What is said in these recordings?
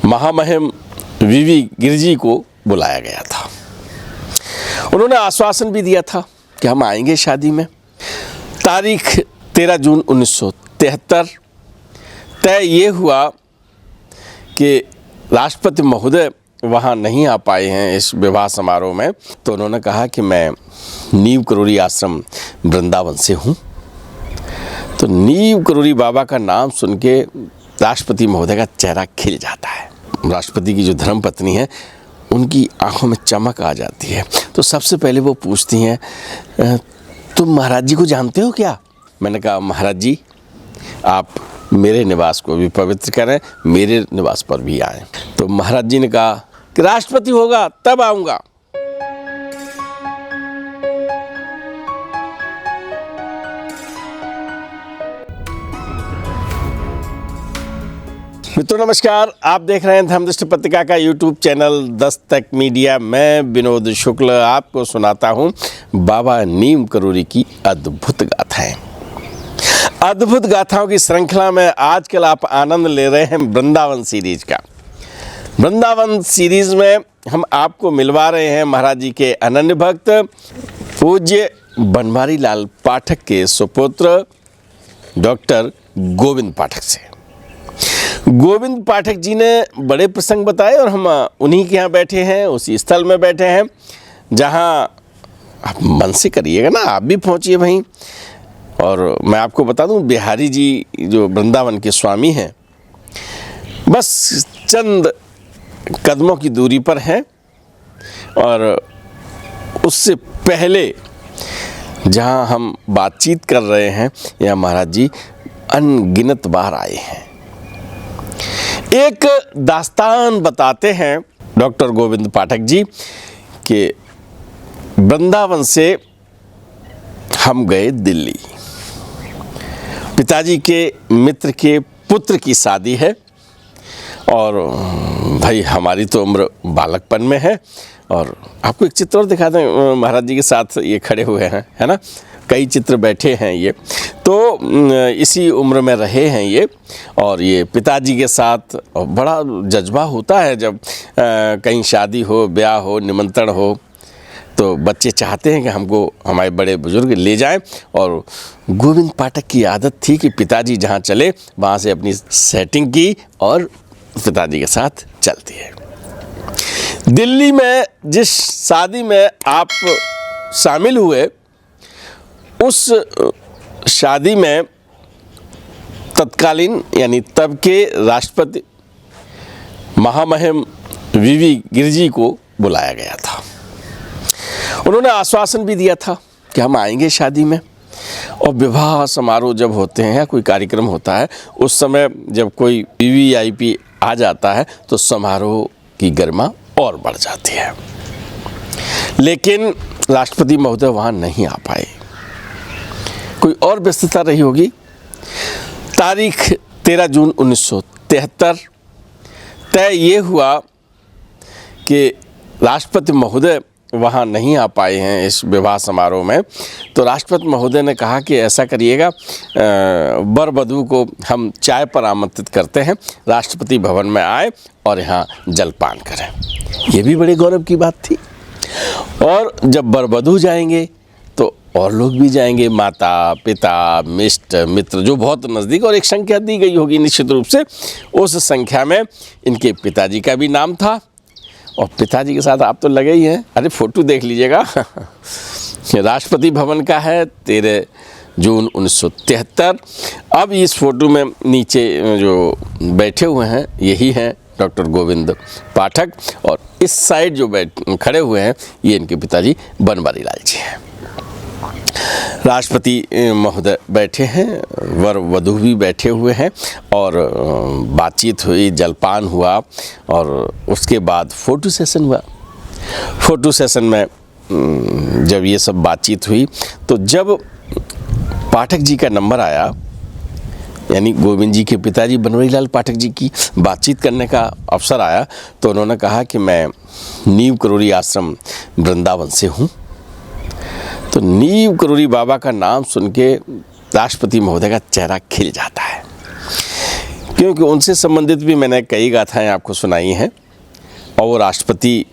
महामहिम वीवी गिरिजी को बुलाया गया था। उन्होंने आश्वासन भी दिया था कि हम आएंगे शादी में। तारीख 13 जून 1973 तय ये हुआ कि राष्ट्रपति महोदय वहाँ नहीं आ पाए हैं इस विवाह समारोह में, तो उन्होंने कहा कि मैं नीव करोली आश्रम वृंदावन से हूँ। तो नीव करोली बाबा का नाम सुन के राष्ट्रपति महोदय का चेहरा खिल जाता है। राष्ट्रपति की जो धर्मपत्नी है उनकी आंखों में चमक आ जाती है। तो सबसे पहले वो पूछती हैं, तुम महाराज जी को जानते हो क्या? मैंने कहा, महाराज जी आप मेरे निवास को भी पवित्र करें, मेरे निवास पर भी आएं। तो महाराज जी ने कहा कि राष्ट्रपति होगा तब आऊँगा। मित्रों नमस्कार, आप देख रहे हैं धर्मदृष्टि पत्रिका का यूट्यूब चैनल दस्तक मीडिया। मैं विनोद शुक्ल आपको सुनाता हूं बाबा नीव करोली की अद्भुत गाथाएं। अद्भुत गाथाओं की श्रृंखला में आजकल आप आनंद ले रहे हैं वृंदावन सीरीज का। वृंदावन सीरीज में हम आपको मिलवा रहे हैं महाराज जी के अनन्य भक्त पूज्य बनवारी लाल पाठक के सुपुत्र डॉक्टर गोविंद पाठक से। गोविंद पाठक जी ने बड़े प्रसंग बताए और हम उन्हीं के यहाँ बैठे हैं, उसी स्थल में बैठे हैं जहाँ आप मन से करिएगा ना, आप भी पहुँचिए वहीं। और मैं आपको बता दूं, बिहारी जी जो वृंदावन के स्वामी हैं, बस चंद कदमों की दूरी पर हैं। और उससे पहले जहाँ हम बातचीत कर रहे हैं, यहाँ महाराज जी अनगिनत बार आए हैं। एक दास्तान बताते हैं डॉक्टर गोविंद पाठक जी कि वृंदावन से हम गए दिल्ली। पिताजी के मित्र के पुत्र की शादी है और भाई हमारी तो उम्र बालकपन में है। और आपको एक चित्र और दिखा दें, महाराज जी के साथ ये खड़े हुए हैं, है ना, कई चित्र बैठे हैं ये, तो इसी उम्र में रहे हैं ये। और ये पिताजी के साथ बड़ा जज्बा होता है जब कहीं शादी हो, ब्याह हो, निमंत्रण हो, तो बच्चे चाहते हैं कि हमको हमारे बड़े बुजुर्ग ले जाएं। और गोविंद पाठक की आदत थी कि पिताजी जहां चले वहां से अपनी सेटिंग की और पिताजी के साथ चलती है। दिल्ली में जिस शादी में आप शामिल हुए, उस शादी में तत्कालीन यानी तब के राष्ट्रपति महामहिम वीवी गिरिजी को बुलाया गया था। उन्होंने आश्वासन भी दिया था कि हम आएंगे शादी में। और विवाह समारोह जब होते हैं या कोई कार्यक्रम होता है, उस समय जब कोई वीवीआईपी आ जाता है तो समारोह की गरिमा और बढ़ जाती है। लेकिन राष्ट्रपति महोदय वहाँ नहीं आ पाए, कोई और व्यस्तता रही होगी। तारीख 13 जून 1973 तय ये हुआ कि राष्ट्रपति महोदय वहाँ नहीं आ पाए हैं इस विवाह समारोह में। तो राष्ट्रपति महोदय ने कहा कि ऐसा करिएगा, वर वधू को हम चाय पर आमंत्रित करते हैं, राष्ट्रपति भवन में आए और यहाँ जलपान करें। ये भी बड़े गौरव की बात थी। और जब वर वधू जाएंगे तो और लोग भी जाएंगे, माता पिता मिष्ट मित्र जो बहुत नज़दीक, और एक संख्या दी गई होगी निश्चित रूप से। उस संख्या में इनके पिताजी का भी नाम था। और पिताजी के साथ आप तो लगे ही हैं, अरे फ़ोटो देख लीजिएगा राष्ट्रपति भवन का है, 13 जून 1973। अब इस फोटो में नीचे जो बैठे हुए हैं यही हैं डॉक्टर गोविंद पाठक, और इस साइड जो खड़े हुए हैं ये इनके पिताजी बनवारी लाल जी हैं। राष्ट्रपति महोदय बैठे हैं, वर वधू भी बैठे हुए हैं और बातचीत हुई, जलपान हुआ और उसके बाद फ़ोटो सेशन हुआ। फ़ोटो सेशन में जब ये सब बातचीत हुई तो जब पाठक जी का नंबर आया, यानी गोविंद जी के पिताजी बनवारी लाल पाठक जी की बातचीत करने का अवसर आया, तो उन्होंने कहा कि मैं नीव करोली आश्रम वृंदावन से हूँ। तो नीव करोली बाबा का नाम सुन के राष्ट्रपति महोदय का चेहरा खिल जाता है। क्योंकि उनसे संबंधित भी मैंने कई गाथाएं आपको सुनाई हैं और वो राष्ट्रपति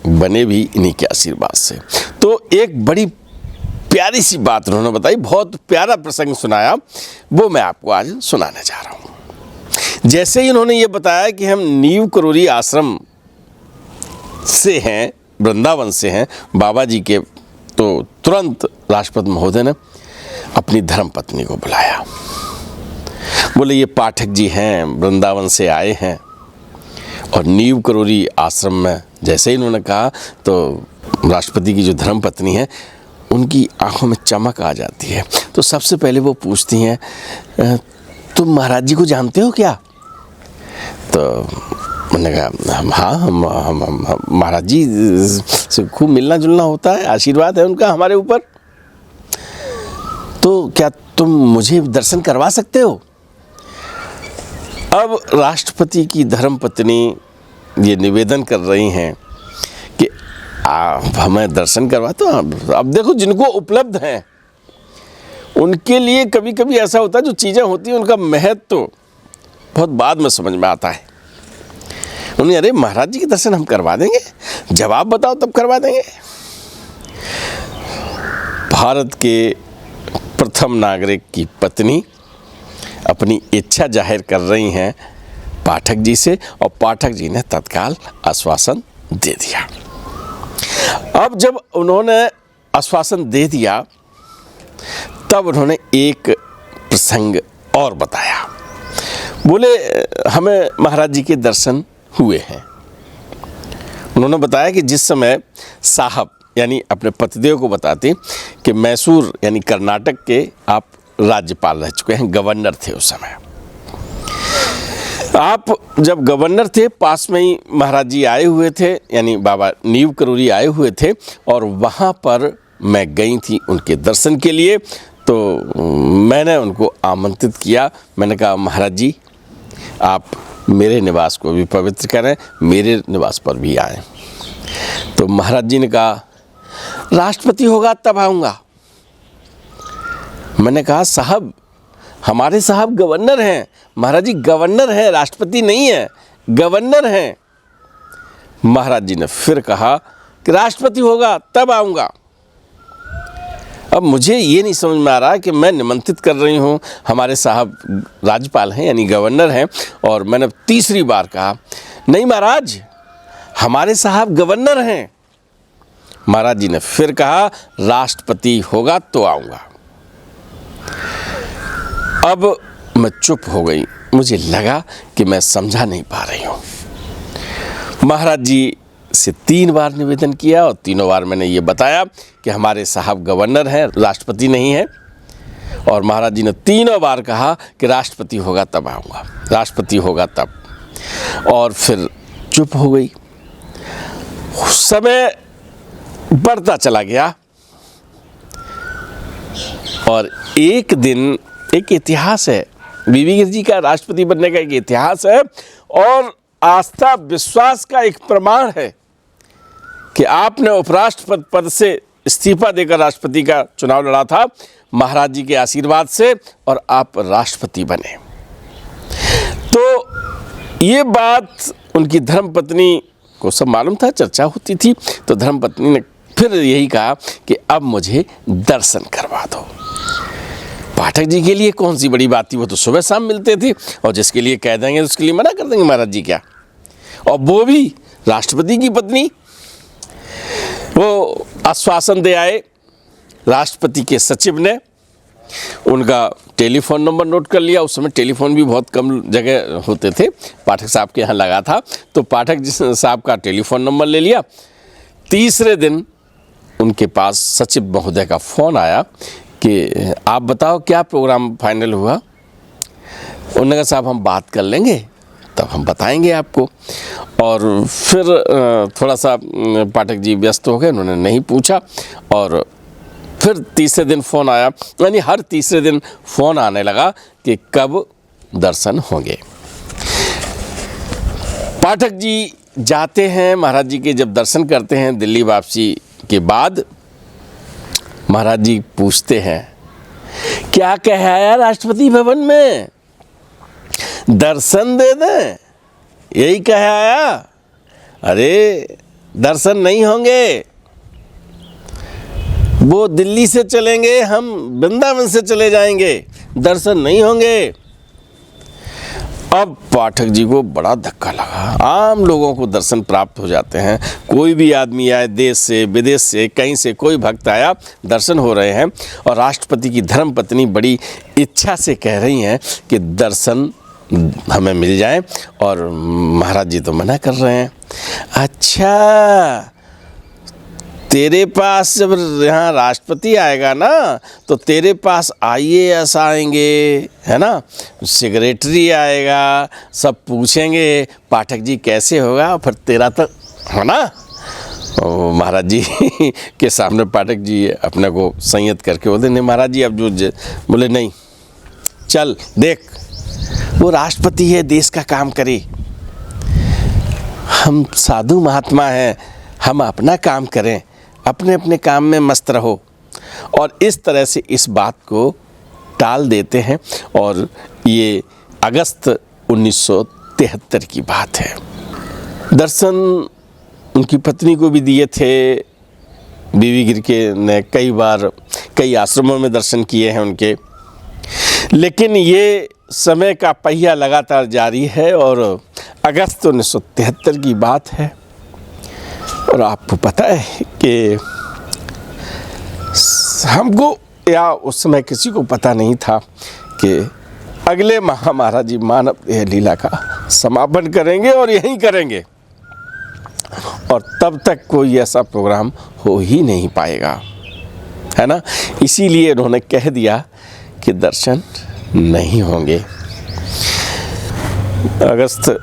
बने भी इन्हीं के आशीर्वाद से। तो एक बड़ी प्यारी सी बात उन्होंने बताई, बहुत प्यारा प्रसंग सुनाया, वो मैं आपको आज सुनाने जा रहा हूँ। जैसे ही उन्होंने ये बताया कि हम नीव करोली आश्रम से हैं, वृंदावन से हैं बाबा जी के, तो तुरंत राष्ट्रपति महोदय ने अपनी धर्मपत्नी को बुलाया। बोले ये पाठक जी हैं, वृंदावन से आए हैं। और नीव करोली आश्रम में जैसे ही इन्होंने कहा तो राष्ट्रपति की जो धर्मपत्नी है उनकी आंखों में चमक आ जाती है। तो सबसे पहले वो पूछती हैं, तुम महाराज जी को जानते हो क्या? तो मैंने कहा हाँ, हम महाराज जी से खूब मिलना जुलना होता है, आशीर्वाद है उनका हमारे ऊपर। तो क्या तुम मुझे दर्शन करवा सकते हो? अब राष्ट्रपति की धर्मपत्नी ये निवेदन कर रही हैं कि आप हमें दर्शन करवा। तो अब देखो, जिनको उपलब्ध हैं उनके लिए कभी कभी ऐसा होता है, जो चीज़ें होती हैं उनका महत्व तो बहुत बाद में समझ में आता है। उन्हें अरे महाराज जी के दर्शन हम करवा देंगे, जवाब बताओ तब करवा देंगे। भारत के प्रथम नागरिक की पत्नी अपनी इच्छा जाहिर कर रही हैं पाठक जी से, और पाठक जी ने तत्काल आश्वासन दे दिया। अब जब उन्होंने आश्वासन दे दिया तब उन्होंने एक प्रसंग और बताया। बोले हमें महाराज जी के दर्शन हुए हैं। उन्होंने बताया कि जिस समय साहब यानी अपने पतिदेव को बताते कि मैसूर यानी कर्नाटक के आप राज्यपाल रह चुके हैं, गवर्नर थे उस समय। आप जब गवर्नर थे, पास में ही महाराज जी आए हुए थे, यानी बाबा नीव करोली आए हुए थे, और वहाँ पर मैं गई थी उनके दर्शन के लिए। तो मैंने उनको आमंत्रित किया। मैंने कहा महाराज जी आप मेरे निवास को भी पवित्र करें, मेरे निवास पर भी आएँ। तो महाराज जी ने कहा राष्ट्रपति होगा तब आऊँगा। मैंने कहा साहब, हमारे साहब गवर्नर हैं। महाराज जी गवर्नर हैं, राष्ट्रपति नहीं है, गवर्नर हैं। महाराज जी ने फिर कहा कि राष्ट्रपति होगा तब आऊँगा। अब मुझे ये नहीं समझ में आ रहा कि मैं निमंत्रित कर रही हूँ, हमारे साहब राज्यपाल हैं यानी गवर्नर हैं, और मैंने तीसरी बार कहा नहीं महाराज हमारे साहब गवर्नर हैं। महाराज जी ने फिर कहा राष्ट्रपति होगा तो आऊँगा। अब मैं चुप हो गई, मुझे लगा कि मैं समझा नहीं पा रही हूँ। महाराज जी से 3 बार निवेदन किया और तीनों बार मैंने ये बताया कि हमारे साहब गवर्नर हैं, राष्ट्रपति नहीं है। और महाराज जी ने तीनों बार कहा कि राष्ट्रपति होगा तब आऊँगा, राष्ट्रपति होगा तब। और फिर चुप हो गई। समय बढ़ता चला गया और एक दिन, एक इतिहास है, बीबी गिरजी जी का राष्ट्रपति बनने का एक इतिहास है और आस्था विश्वास का एक प्रमाण है कि आपने उपराष्ट्रपति पद से इस्तीफा देकर राष्ट्रपति का चुनाव लड़ा था महाराज जी के आशीर्वाद से, और आप राष्ट्रपति बने। तो ये बात उनकी धर्मपत्नी को सब मालूम था, चर्चा होती थी। तो धर्मपत्नी ने फिर यही कहा कि अब मुझे दर्शन करवा दो। पाठक जी के लिए कौन सी बड़ी बात थी, वो तो सुबह शाम मिलते थे, और जिसके लिए कह देंगे उसके लिए मना कर देंगे महाराज जी क्या। और वो भी राष्ट्रपति की पत्नी। वो आश्वासन दे आए। राष्ट्रपति के सचिव ने उनका टेलीफोन नंबर नोट कर लिया। उस समय टेलीफोन भी बहुत कम जगह होते थे, पाठक साहब के यहाँ लगा था। तो पाठक साहब का टेलीफोन नंबर ले लिया। तीसरे दिन उनके पास सचिव महोदय का फ़ोन आया कि आप बताओ क्या प्रोग्राम फाइनल हुआ। उन्होंने कहा साहब हम बात कर लेंगे तब हम बताएंगे आपको। और फिर थोड़ा सा पाठक जी व्यस्त हो गए, उन्होंने नहीं पूछा। और फिर तीसरे दिन फ़ोन आया, यानी हर तीसरे दिन फ़ोन आने लगा कि कब दर्शन होंगे। पाठक जी जाते हैं, महाराज जी के जब दर्शन करते हैं दिल्ली वापसी के बाद, महाराज जी पूछते हैं क्या कह आया राष्ट्रपति भवन में। दर्शन दे दें, यही कह आया। अरे दर्शन नहीं होंगे, वो दिल्ली से चलेंगे, हम वृंदावन से चले जाएंगे, दर्शन नहीं होंगे। अब पाठक जी को बड़ा धक्का लगा। आम लोगों को दर्शन प्राप्त हो जाते हैं, कोई भी आदमी आए, देश से विदेश से कहीं से कोई भक्त आया, दर्शन हो रहे हैं। और राष्ट्रपति की धर्मपत्नी बड़ी इच्छा से कह रही हैं कि दर्शन हमें मिल जाए, और महाराज जी तो मना कर रहे हैं। अच्छा, तेरे पास जब यहाँ राष्ट्रपति आएगा ना, तो तेरे पास IAS आएंगे, है ना, सेक्रेटरी आएगा, सब पूछेंगे पाठक जी कैसे होगा, फिर तेरा तो है ना। महाराज जी के सामने पाठक जी अपने को संयत करके बोलते, नहीं महाराज जी अब जो बोले, नहीं चल देख, वो राष्ट्रपति है, देश का काम करे, हम साधु महात्मा हैं, हम अपना काम करें, अपने अपने काम में मस्त रहो। और इस तरह से इस बात को टाल देते हैं। और ये अगस्त 1973 की बात है। दर्शन उनकी पत्नी को भी दिए थे। बीवी गिर के ने कई बार कई आश्रमों में दर्शन किए हैं उनके। लेकिन ये समय का पहिया लगातार जारी है और अगस्त 1973 की बात है। और आपको पता है कि हमको या उस समय किसी को पता नहीं था कि अगले माह महाराज जी मानव देह लीला का समापन करेंगे और यहीं करेंगे, और तब तक कोई ऐसा प्रोग्राम हो ही नहीं पाएगा, है ना। इसीलिए उन्होंने कह दिया कि दर्शन नहीं होंगे। अगस्त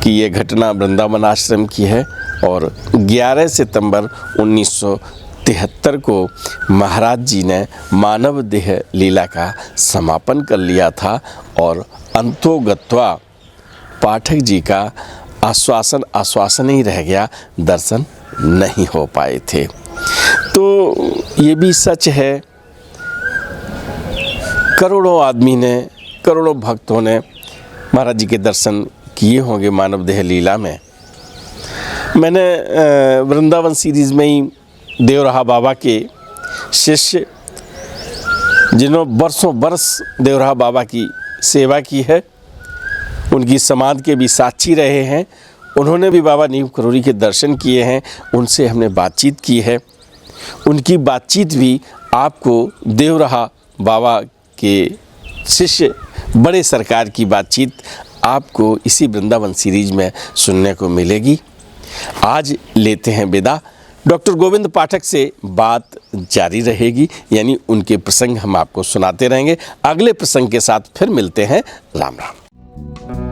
की ये घटना वृंदावन आश्रम की है और 11 सितंबर 1973 को महाराज जी ने मानव देह लीला का समापन कर लिया था। और अंतोगत्वा पाठक जी का आश्वासन ही रह गया, दर्शन नहीं हो पाए थे। तो ये भी सच है, करोड़ों आदमी ने, करोड़ों भक्तों ने महाराज जी के दर्शन किए होंगे मानव देह लीला में। मैंने वृंदावन सीरीज़ में ही देवराहा बाबा के शिष्य, जिन्होंने बरसों बरस देवराहा बाबा की सेवा की है, उनकी समाधि के भी साक्षी रहे हैं, उन्होंने भी बाबा नीम करोड़ी के दर्शन किए हैं, उनसे हमने बातचीत की है। उनकी बातचीत भी आपको देवराहा बाबा के शिष्य बड़े सरकार की बातचीत आपको इसी वृंदावन सीरीज में सुनने को मिलेगी। आज लेते हैं विदा। डॉक्टर गोविंद पाठक से बात जारी रहेगी, यानी उनके प्रसंग हम आपको सुनाते रहेंगे। अगले प्रसंग के साथ फिर मिलते हैं। राम राम।